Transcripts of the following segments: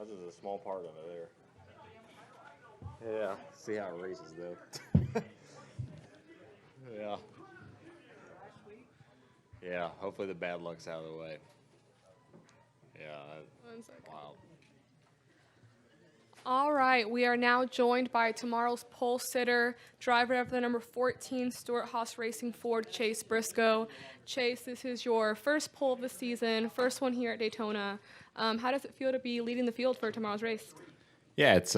That's just a small part of it there. Yeah. See how it races, though. Yeah. Yeah. Hopefully the bad luck's out of the way. Yeah. 1 second. Wow. All right, we are now joined by tomorrow's pole sitter, driver of the number 14 Stuart Haas Racing Ford, Chase Briscoe. Chase, this is your first pole of the season, first one here at Daytona. How does it feel to be leading the field for tomorrow's race? Yeah, it's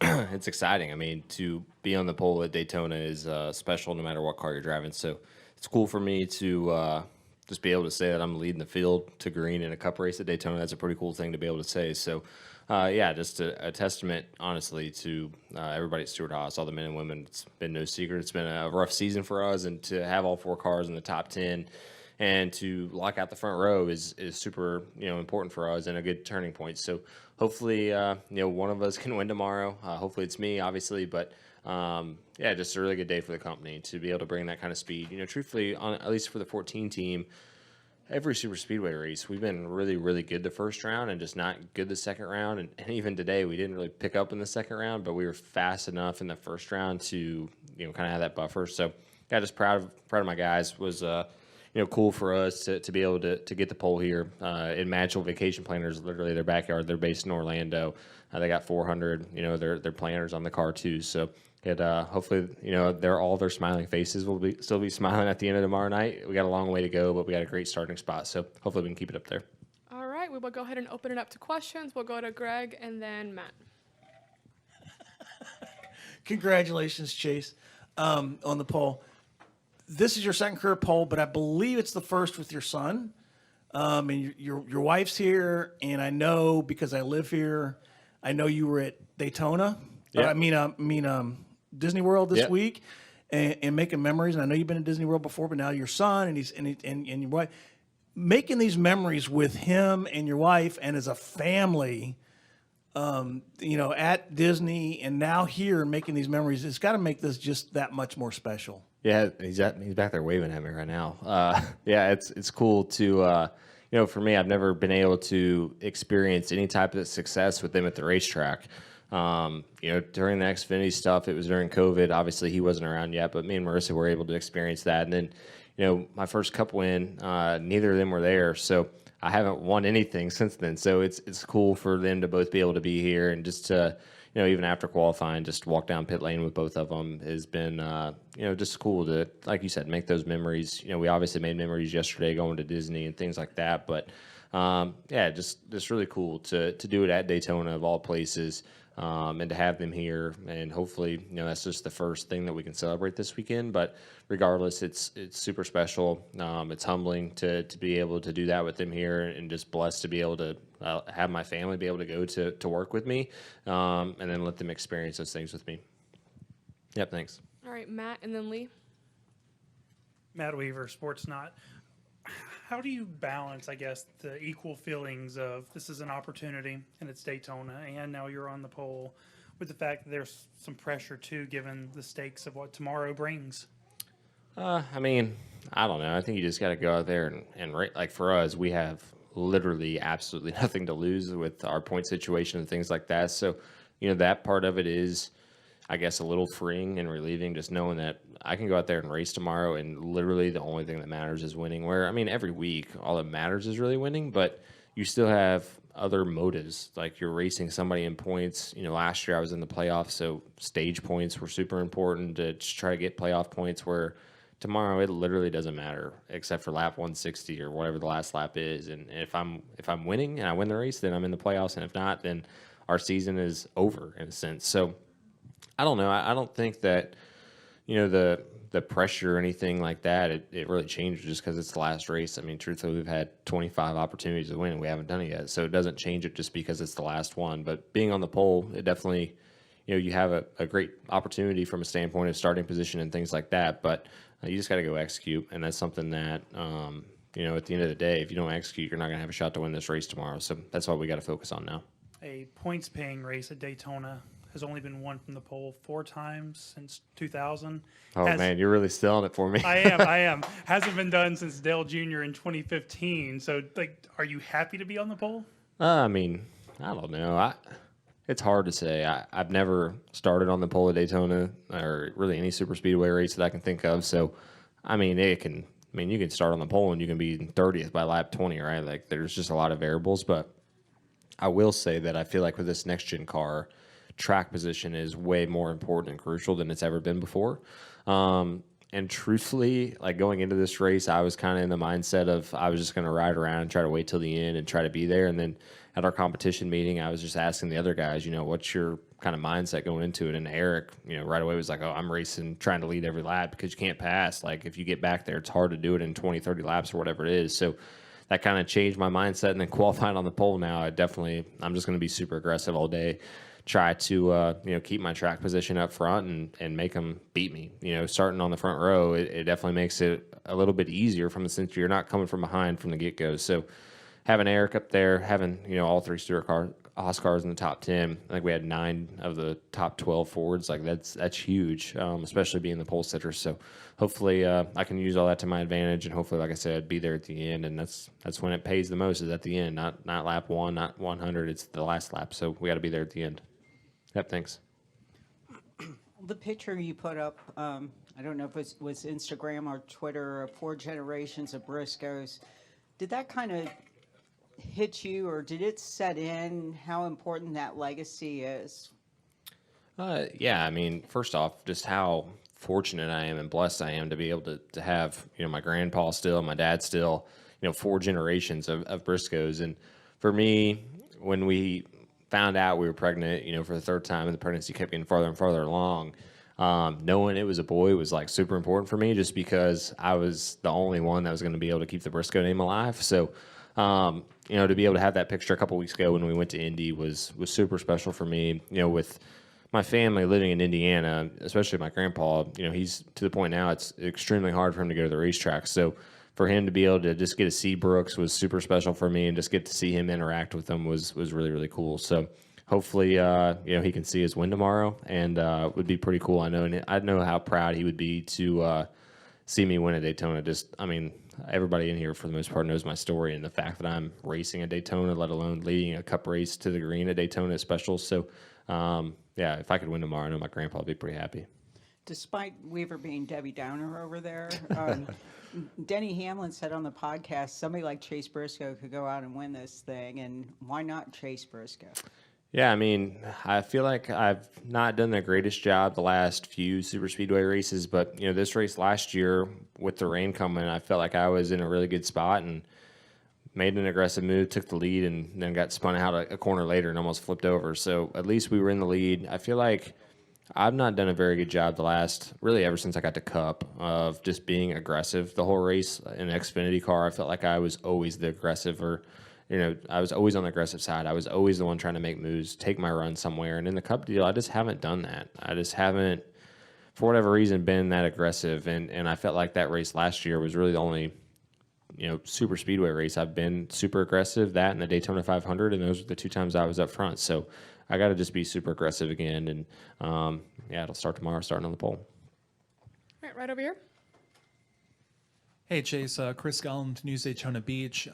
it's exciting. I mean, to be on the pole at Daytona is special no matter what car you're driving. So it's cool for me to just be able to say that I'm leading the field to green in a cup race at Daytona. That's a pretty cool thing to be able to say. So, yeah, just a testament, honestly, to everybody at Stuart Haas, all the men and women. It's been no secret. It's been a rough season for us, and to have all 4 cars in the top 10 and to lock out the front row is super, important for us and a good turning point. So hopefully, one of us can win tomorrow. Hopefully it's me, obviously, but yeah, just a really good day for the company to be able to bring that kind of speed. Truthfully, at least for the 14 team, every super speedway race, we've been really, really good the first round and just not good the second round. And even today, we didn't really pick up in the second round, but we were fast enough in the first round to, kind of have that buffer. So, yeah, just proud of my guys. Was cool for us to be able to get the pole here in Magical Vacation Planners, literally their backyard. They're based in Orlando. They got 400, their planners on the car too. So it hopefully, their smiling faces will still be smiling at the end of tomorrow night. We got a long way to go, but we got a great starting spot. So hopefully we can keep it up there. All right, we will go ahead and open it up to questions. We'll go to Greg and then Matt. Congratulations, Chase, on the pole. This is your second career pole, but I believe it's the first with your son. And your wife's here, and I know because I live here. I know you were at Daytona. Yeah. Disney World this Yeah. week, and making memories. And I know you've been in Disney World before, but now your son and your wife, making these memories with him and your wife, and as a family. At Disney and now here making these memories, it's got to make this just that much more special. Yeah, he's back there waving at me right now. Yeah, it's cool to for me, I've never been able to experience any type of success with them at the racetrack. During the Xfinity stuff, it was during COVID. Obviously, he wasn't around yet, but me and Marissa were able to experience that. And then, my first Cup win, neither of them were there, so I haven't won anything since then. So it's cool for them to both be able to be here and just to, even after qualifying, just walk down pit lane with both of them has been, just cool to, like you said, make those memories. We obviously made memories yesterday going to Disney and things like that, but yeah, just really cool to do it at Daytona of all places. And to have them here, and hopefully, that's just the first thing that we can celebrate this weekend. But regardless, it's super special. It's humbling to be able to do that with them here, and just blessed to be able to have my family be able to go to work with me, and then let them experience those things with me. Yep, thanks. All right, Matt and then Lee. Matt Weaver, Sportsnot. How do you balance, I guess, the equal feelings of this is an opportunity and it's Daytona and now you're on the pole with the fact that there's some pressure too, given the stakes of what tomorrow brings? I don't know. I think you just got to go out there and like for us, we have literally absolutely nothing to lose with our point situation and things like that. So, that part of it is, I guess, a little freeing and relieving, just knowing that I can go out there and race tomorrow, and literally the only thing that matters is winning. Where, every week, all that matters is really winning, but you still have other motives. Like, you're racing somebody in points. Last year I was in the playoffs, so stage points were super important to try to get playoff points, where tomorrow it literally doesn't matter except for lap 160 or whatever the last lap is. And if I'm winning and I win the race, then I'm in the playoffs, and if not, then our season is over in a sense. So I don't know. I don't think that, the pressure or anything like that, it really changes just because it's the last race. Truthfully, we've had 25 opportunities to win, and we haven't done it yet. So it doesn't change it just because it's the last one. But being on the pole, it definitely, you have a great opportunity from a standpoint of starting position and things like that. But you just got to go execute. And that's something that, at the end of the day, if you don't execute, you're not going to have a shot to win this race tomorrow. So that's what we got to focus on now. A points-paying race at Daytona has only been won from the pole 4 times since 2000. Oh, man, you're really selling it for me. I am. Hasn't been done since Dale Jr. in 2015. So, are you happy to be on the pole? I don't know. It's hard to say. I've never started on the pole at Daytona or really any super speedway race that I can think of. So, I mean, you can start on the pole and you can be 30th by lap 20, right? Like, there's just a lot of variables. But I will say that I feel like with this next gen car, track position is way more important and crucial than it's ever been before. And truthfully, like going into this race, I was kind of in the mindset of I was just going to ride around and try to wait till the end and try to be there. And then at our competition meeting, I was just asking the other guys, what's your kind of mindset going into it? And Eric, right away was like, oh, I'm racing, trying to lead every lap because you can't pass. Like if you get back there, it's hard to do it in 20, 30 laps or whatever it is. So that kind of changed my mindset. And then qualifying on the pole now, I'm just going to be super aggressive all day. Try to keep my track position up front and make them beat me. Starting on the front row, it definitely makes it a little bit easier from the sense you're not coming from behind from the get go. So having Eric up there, having all three Haas cars in the top 10, I think we had 9 of the top 12 Fords. Like that's huge, especially being the pole sitter. So hopefully I can use all that to my advantage, and hopefully, like I said, be there at the end. And that's when it pays the most, is at the end, not lap 1, not 100. It's the last lap. So we got to be there at the end. Yep, thanks. The picture you put up, I don't know if it was Instagram or Twitter, of 4 generations of Briscoes. Did that kind of hit you, or did it set in how important that legacy is? Yeah, I mean, first off, just how fortunate I am and blessed I am to be able to have, my grandpa still, my dad still, 4 generations of Briscoes. And for me, when we found out we were pregnant, for the 3rd time, and the pregnancy kept getting farther and farther along, knowing it was a boy was like super important for me, just because I was the only one that was going to be able to keep the Briscoe name alive. So, to be able to have that picture a couple weeks ago when we went to Indy was super special for me. With my family living in Indiana, especially my grandpa, he's to the point now it's extremely hard for him to go to the racetrack. So for him to be able to just get to see Brooks was super special for me, and just get to see him interact with them was really, really cool. So hopefully, he can see his win tomorrow, and would be pretty cool. I know how proud he would be to see me win at Daytona. Everybody in here for the most part knows my story, and the fact that I'm racing at Daytona, let alone leading a cup race to the green at Daytona, is special. So, if I could win tomorrow, I know my grandpa would be pretty happy. Despite Weaver being Debbie Downer over there, Denny Hamlin said on the podcast, somebody like Chase Briscoe could go out and win this thing, and why not Chase Briscoe? Yeah, I feel like I've not done the greatest job the last few super speedway races, but this race last year with the rain coming, I felt like I was in a really good spot and made an aggressive move, took the lead, and then got spun out a corner later and almost flipped over. So at least we were in the lead. I feel like I've not done a very good job really ever since I got to Cup, of just being aggressive the whole race. In an Xfinity car, I felt like I was always the aggressive, or I was always on the aggressive side. I was always the one trying to make moves, take my run somewhere. And in the Cup deal, I just haven't done that. I just haven't, for whatever reason, been that aggressive. And I felt like that race last year was really the only, super speedway race I've been super aggressive. That and the Daytona 500, and those were the 2 times I was up front. So I got to just be super aggressive again. And it'll start tomorrow, starting on the pole. All right over here. Hey, Chase. Chris Golland, News Daytona Beach.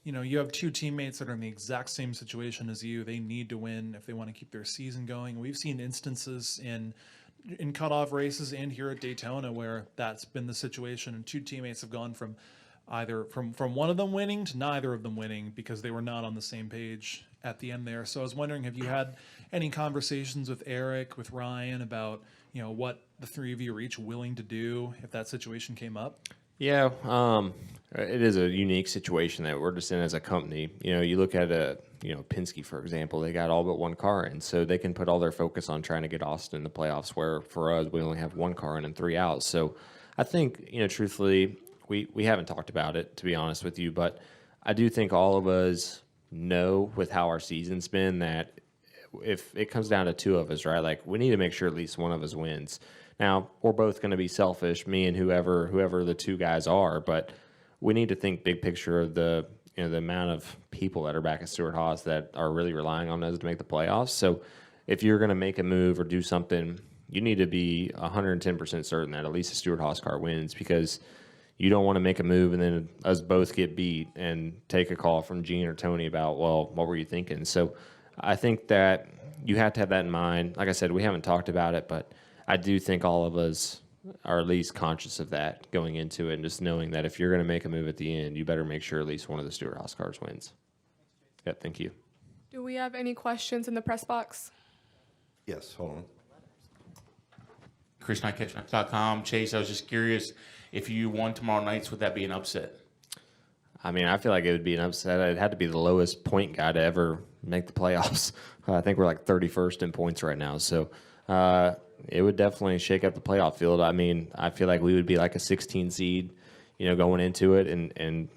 You have 2 teammates that are in the exact same situation as you. They need to win if they want to keep their season going. We've seen instances in cutoff races and here at Daytona where that's been the situation, and 2 teammates have gone from either from one of them winning to neither of them winning because they were not on the same page at the end there. So I was wondering, have you had any conversations with Eric, with Ryan, about what the 3 of you are each willing to do if that situation came up? Yeah, it is a unique situation that we're just in as a company. You look at Penske, for example, they got all but 1 car in, so they can put all their focus on trying to get Austin in the playoffs, where for us, we only have 1 car in and 3 out. So I think, truthfully, we haven't talked about it, to be honest with you, but I do think all of us know with how our season's been that if it comes down to 2 of us, right, like we need to make sure at least one of us wins. Now, we're both going to be selfish, me and whoever the 2 guys are, but we need to think big picture of the amount of people that are back at Stewart Haas that are really relying on us to make the playoffs. So if you're going to make a move or do something, you need to be 110% certain that at least the Stewart Haas car wins, because you don't want to make a move and then us both get beat and take a call from Gene or Tony about, well, what were you thinking? So I think that you have to have that in mind. Like I said, we haven't talked about it, but I do think all of us are at least conscious of that going into it, and just knowing that if you're going to make a move at the end, you better make sure at least one of the Stewart Haas cars wins. Yeah, thank you. Do we have any questions in the press box? Yes, hold on. ChrisKnightCatchNights.com. Chase, I was just curious, if you won tomorrow nights, would that be an upset? I mean, I feel like it would be an upset. It had to be the lowest point guy to ever make the playoffs. I think we're like 31st in points right now. So it would definitely shake up the playoff field. I mean, I feel like we would be like a 16 seed, going into it. And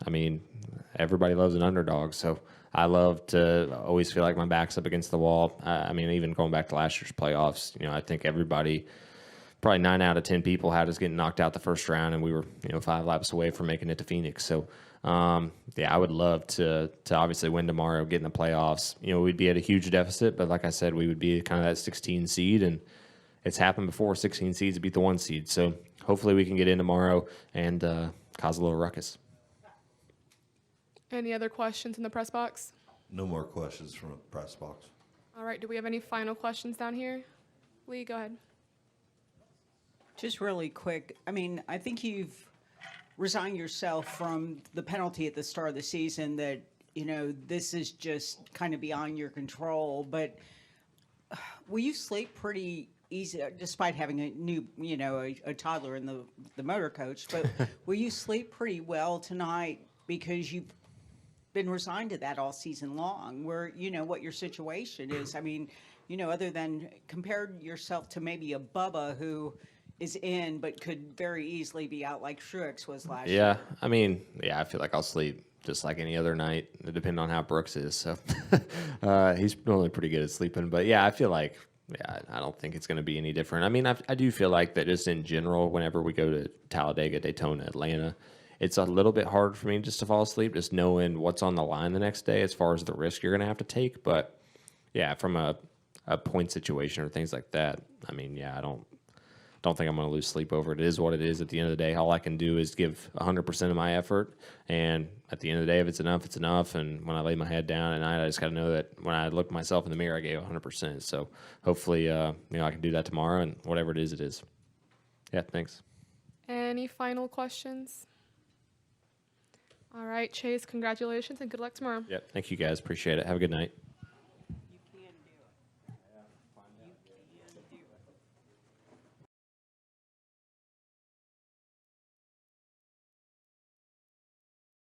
I mean, everybody loves an underdog. So I love to always feel like my back's up against the wall. I mean, even going back to last year's playoffs, I think everybody, probably 9 out of 10 people had us getting knocked out the first round, and we were 5 laps away from making it to Phoenix. So I would love to obviously win tomorrow, get in the playoffs. We'd be at a huge deficit, but like I said, we would be kind of that 16 seed, and it's happened before, 16 seeds beat the 1 seed. So hopefully we can get in tomorrow and cause a little ruckus. Any other questions in the press box? No more questions from the press box. All right, do we have any final questions down here? Lee, go ahead. Just really quick, I mean, I think you've resigned yourself from the penalty at the start of the season that, this is just kind of beyond your control. But will you sleep pretty easy, despite having a new, a toddler in the motor coach? But will you sleep pretty well tonight because you've been resigned to that all season long, where what your situation is? I mean, other than compared yourself to maybe a Bubba who is in but could very easily be out like Truex was last year. Yeah, I mean, I feel like I'll sleep just like any other night, depending on how Brooks is. So he's normally pretty good at sleeping. But I feel like, I don't think it's going to be any different. I mean, I do feel like that just in general, whenever we go to Talladega, Daytona, Atlanta, it's a little bit hard for me just to fall asleep, just knowing what's on the line the next day as far as the risk you're going to have to take. But from a point situation or things like that, I mean, I don't think I'm going to lose sleep over it. It is what it is. At the end of the day, all I can do is give 100% of my effort. And at the end of the day, if it's enough, it's enough. And when I lay my head down at night, I just got to know that when I look myself in the mirror, I gave 100%. So hopefully, I can do that tomorrow, and whatever it is, it is. Yeah, thanks. Any final questions? All right, Chase, congratulations and good luck tomorrow. Thank you guys. Appreciate it. Have a good night.